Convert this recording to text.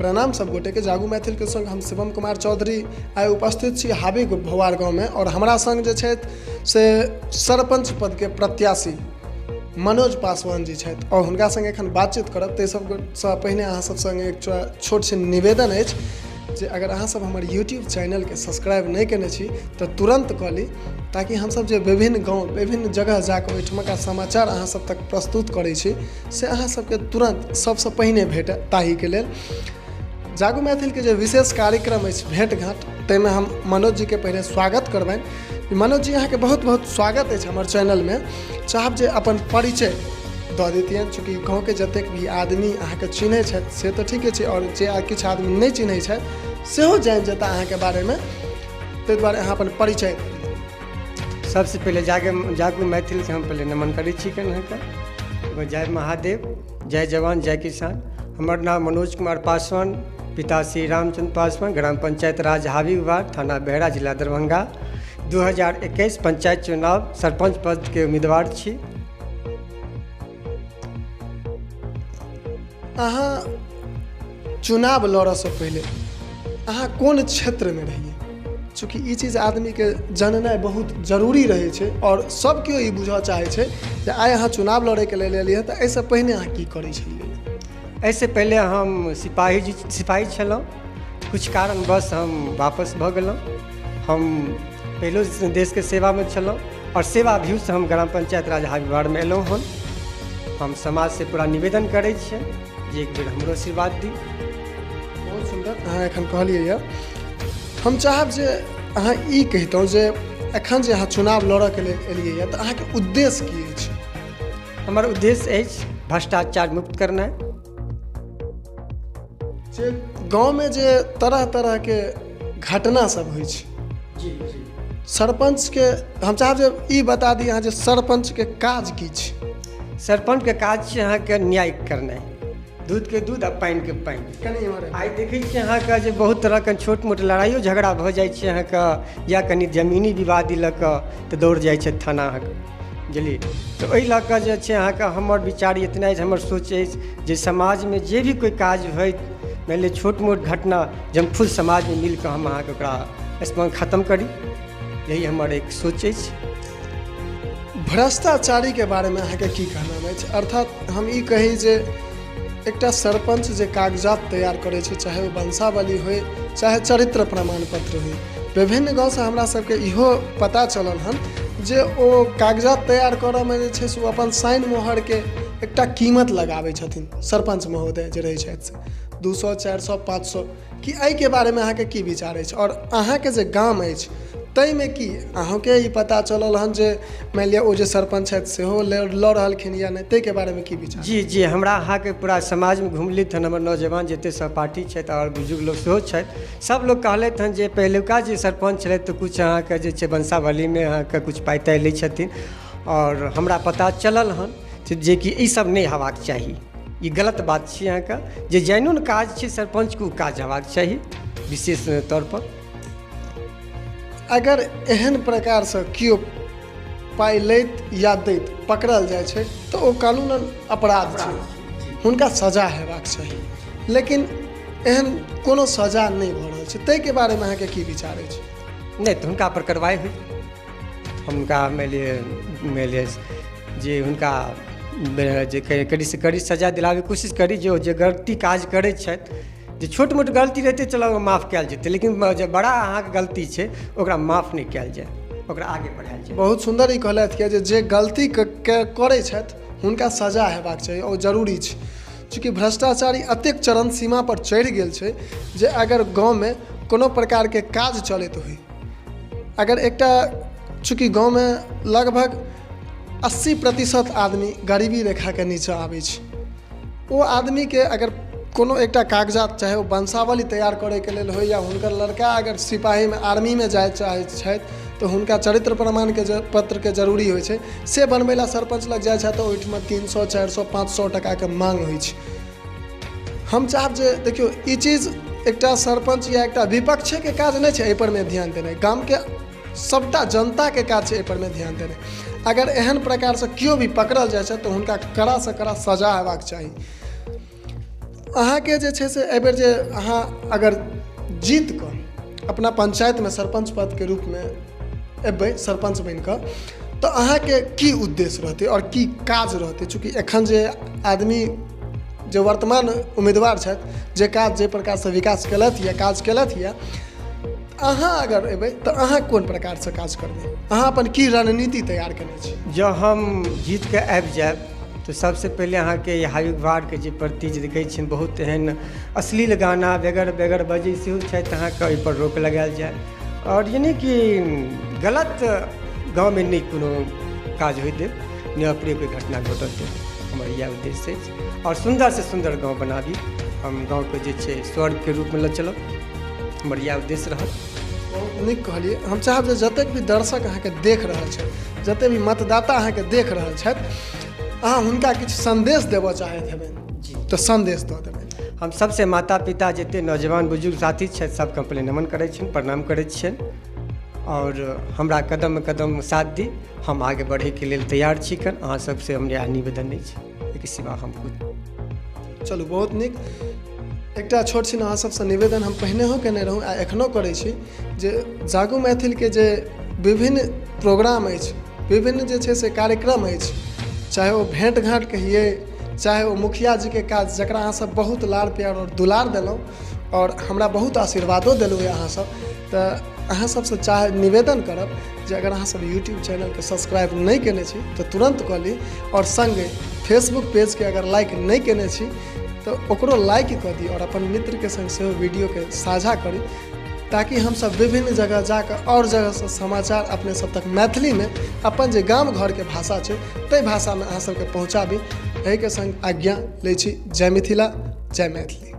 प्रणाम सब गोटे के। जागू मैथिल के संग हम शिवम कुमार चौधरी आइ उपस्थित छी हावी भोवार गाँव में और हमरा संग जे छथि से सरपंच पद के प्रत्याशी मनोज पासवान जी छथि और हुनका संग एखन बातचीत करब। ताहि सबसँ पहिने अहाँ सब संग एक छोट सन निवेदन अछि जे अगर अहाँ सब हमर यूट्यूब चैनल के सब्सक्राइब नहीं केने छी तो तुरंत कऽ ली, ताकि हम सब जे विभिन्न गाँव विभिन्न जगह जाकर ओहिठुमका समाचार अहाँ सब तक प्रस्तुत करै छी से अहाँ सबके तुरंत सबसँ पहिने भेटै। ताहि के लेल जागू मैथिल के जे विशेष कार्यक्रम अछि भेंट घाट, ताहिमे हम मनोज जी के पहले स्वागत करबनि। मनोज जी, अहाँके बहुत बहुत स्वागत अछि हमर चैनल में। चाहब जे अपन परिचय दऽ देतियनि, चूँकि गाँव के जतेक भी आदमी अहाँके चिन्है छथि से तऽ ठीके छै, और जे किछु आदमी नहि चिन्है छथि सेहो जानि जेता अहाँके बारे में, ताहि दुआरे अहाँ अपन परिचय। सबसे पहले जागू मैथिल से हम पहले नमन करै छी अहाँके। जय महादेव, जय जवान जय किसान। हमर नाम मनोज कुमार पासवान, पिता श्री रामचंद्र पासवान, ग्राम पंचायत राज हावी वार्ड, थाना बेहरा, जिला दरभंगा। 2021 पंचायत चुनाव सरपंच पद के उम्मीदवार छी। अहाँ चुनाव लड़सँ पहले अहाँ कोन क्षेत्र में रहिए? चूँकि ई चीज आदमी के जाननाइ बहुत जरूरी रहै छै और सब केओ ई बुझऽ चाहै छै जे आइ अहाँ चुनाव लड़ै के लेल एलियै तऽ एहिसँ पहिने अहाँ की करै छलियै? ऐसे पहले हम सिपाही छलहुँ, कुछ कारणवश हम वापस भऽ गेलहुँ। हम पहलो देश के सेवा में छलहुँ और सेवा व्यू से हम ग्राम पंचायत राज हावी वार्ड में एलहुँ हन। हम समाज से पूरा निवेदन करै छियै जे एक बेर हमरो आशीर्वाद दी। बहुत सुंदर अहाँ एखन कहलियै यऽ। हम चाहब जे अहाँ ई कहितौं जे एखन जे अहाँ चुनाव लड़ऽ के लेल एलियै यऽ तऽ अहाँके उद्देश्य की अछि? हमर उद्देश्य अछि भ्रष्टाचार मुक्त करनाइ। जे गाँव में जे तरह तरह के घटना सब होइ छै, सरपंच के हम चाहब जे ई बता दी अहाँ जे सरपंच के काज की छै? सरपंच के काज छै अहाँके न्याय करनाइ, दूध के दूध आ पानि के पानि। आइ देखै छियै अहाँके जे बहुत तरह के छोट मोट लड़ाइयो झगड़ा भऽ जाइ छै अहाँके, या कनि जमीनी विवादी लऽ कऽ तऽ दौड़ जाइ छै थाना अहाँके, बुझलियै। तऽ ओहि लऽ कऽ जे छै अहाँके हमर विचार इतना अछि, हमर सोच अछि जे समाज में जे भी कोई काज होय, मान लिअ छोट मोट घटना, जब फुल समाज में मिल कऽ हम अहाँके ओकरा खत्म करी, यही हमर एक सोच अछि। भ्रष्टाचारी के बारे में अहाँके की कहना अछि? अर्थात हम ई कही जे एकटा सरपंच जे कागजात तैयार करै छै, चाहे वो वंशावली होय चाहे चरित्र प्रमाण पत्र होय, विभिन्न गाँव से हमरा सबके इहो पता चलल हन जे ओ कागजात तैयार करऽ में जे छै से अपन साइन मोहर के एकटा कीमत लगाबै छथिन सरपंच महोदय जे रहै छथि से 200, 400, 500 कि एहि के बारे में अहाँके की विचार अछि? और अहाँके जे गाम अछि ताहिमे की अहाँके ई पता चलल हन जे मान लिअ ओ जे सरपंच छथि सेहो लऽ रहलखिन या नहि, ताहिके बारेमे की विचार? जी हमरा अहाँके पूरा समाज में घुमलित हन, हमर नौजवान जते सहपाठी छथि और बुजुर्ग लोग सेहो छथि, सब लोग कहलथि हन जे पहिलुका जे सरपंच छलथि तऽ कुछ अहाँके जे छै वंशावली में अहाँके कुछ पाइ ताइ लै छथिन, और हमरा पता चलल हन जे कि ई सब नहि हेबाक चाही। ई गलत बात छै अहाँके, जे जैनुन काज छै सरपंच के उ काज हेबाक चाही विशेष तौर पर। अगर एहन प्रकार से केओ पाइ लैत या दैत पकड़ल जाइ छै तऽ ओ कानूनन अपराध छै, हुनका सजा हेबाक चाही, लेकिन एहन कोनो सजा नहि भऽ रहल छै, ताहिके बारेमे अहाँके की विचार अछि? नहीं तो हुनका पर कार्रवाई हुई, हुनका मेले जे हुनका जे कड़ी से कड़ी सजा दिलावे कोशिश करी। जो गलती काज करै छथि, जे छोट मोट गलती रहते चलो माफ़ कयल जेतै, लेकिन जे बड़ा अहाँके गलती छै ओकरा माफ़ नहीं कयल जाय, ओकरा आगे बढ़ायल जाय। बहुत सुंदर ई कहलथि कि जे गलती करै छथि हुनका सजा हेबाक चाही और जरूरी छै, चूँकि भ्रष्टाचारी अतेक चरम सीमा पर चढ़ि गेल छै जे अगर गाँव में कोनो प्रकार के काज चलैत होइ, अगर एकटा चूँकि गाँव में लगभग 80% आदमी गरीबी रेखा के नीचे आबै छै, ओ आदमी के अगर कोनो एकटा कागजात चाहे वो वंशावली तैयार करे के लेल हो या हुनकर लड़का अगर सिपाही में आर्मी में जाए चाहे छथि तो हुनका चरित्र प्रमाण के पत्र के जरूरी होइ छै, से बनबै ला सरपंच लग जाए छै तो ओहिठमा 300, 400, 500 टका के मांग होइ छै। हम चाहब जे देखियो ई चीज एकटा सरपंच या एकटा विपक्ष के काज नहीं छै, एहि पर में ध्यान देनाइ गाम के सबटा जनता के काज छै, एहि पर में ध्यान देनाइ। अगर एहन प्रकार से केओ भी पकड़ल जाए छै तो हुनका कड़ा से कड़ा सजा हेबाक चाही। अहाँके जे छै से एहिबेर जे अहाँ अगर जीत कऽ अपना पंचायतमे सरपंच पदके रूपमे एबै सरपंच बनि कऽ तऽ अहाँके की उद्देश्य रहतै आओर की काज रहतै? चूँकि एखन जे आदमी जे वर्तमान उम्मीदवार छथि जे काज जे प्रकारसँ विकास केलथि या काज केलथि या अहाँ अगर एबै तऽ अहाँ कोन प्रकारसँ काज करबै? अहाँ अपन की रणनीति तैयार केने छी? जँ हम जीत कऽ आबि जायब तऽ सबसे पहिले अहाँके हाईवे वार्डके जे प्रति जे देखै छियनि बहुत एहन अश्लील गाना बेगर बेगर बजै सेहो छथि, अहाँके ओहिपर रोक लगायल जाय। आओर यानी कि गलत गाँवमे नहि कोनो काज होय देब, नहि अप्रिय कोई घटना घटत देब, हमर इएह उद्देश्य अछि। आओर सुन्दरसँ सुन्दर गाँव बनाबी, हम गाँवके जे छै स्वर्गके रूपमे लऽ चलब, हमर इएह उद्देश्य रहत। बहुत नीक कहलिए। हम चाहब जे जतेक भी दर्शक अहाँके देख रहल छथि, जतेक भी मतदाता अहाँके देख रहल छथि, अहाँ हुनका किछु संदेश देबऽ चाहैत हेबनि जी तऽ संदेश दऽ देबनि। हम सबसे माता पिता जतेक नौजवान बुजुर्ग साथी छथि सबके पहिले नमन करै छियनि, प्रणाम करै छियनि। और हमरा कदम कदम साथ दी, हम आगे बढ़ैके लेल तैयार छी। अहाँ सबसे हमरा इएह निवेदन अछि, एहिके सिवा हम कुछ। चलू बहुत नीक। एकटा छोट छिन अहाँ सबसँ निवेदन हम पहिनेहो केने रहौँ आ एखनो करै छी जे जागू मैथिलके जे विभिन्न प्रोग्राम अछि, विभिन्न जे छै से कार्यक्रम अछि, चाहे वो भेंट घाट कहिए, चाहे वो मुखिया जीके काज जकरा अहाँसब बहुत लाड़ प्यार और दुलार देलहुँ और हमरा बहुत आशीर्वादो देलहुँ अहाँ सब, तऽ अहाँ सबसँ निवेदन करब जे अगर अहाँ सब यूट्यूब चैनलके सब्सक्राइब नहीं केने छी तऽ तुरंत कऽ ली, और संगे फेसबुक पेजके अगर लाइक नहीं केने छी तो ओकरो लाइक कऽ दी और अपन मित्रके संग सेहो वीडियोके साझा करी, ताकि हम सब विभिन्न जगह जाकर और जगह से समाचार अपने सब तक मैथिली में अपन जे गाम घर के भाषा छै ताहि भाषा में अहाँ सबके पहुँचाबी। एहिके संग आज्ञा लै छी। जय मिथिला, जय मैथिली।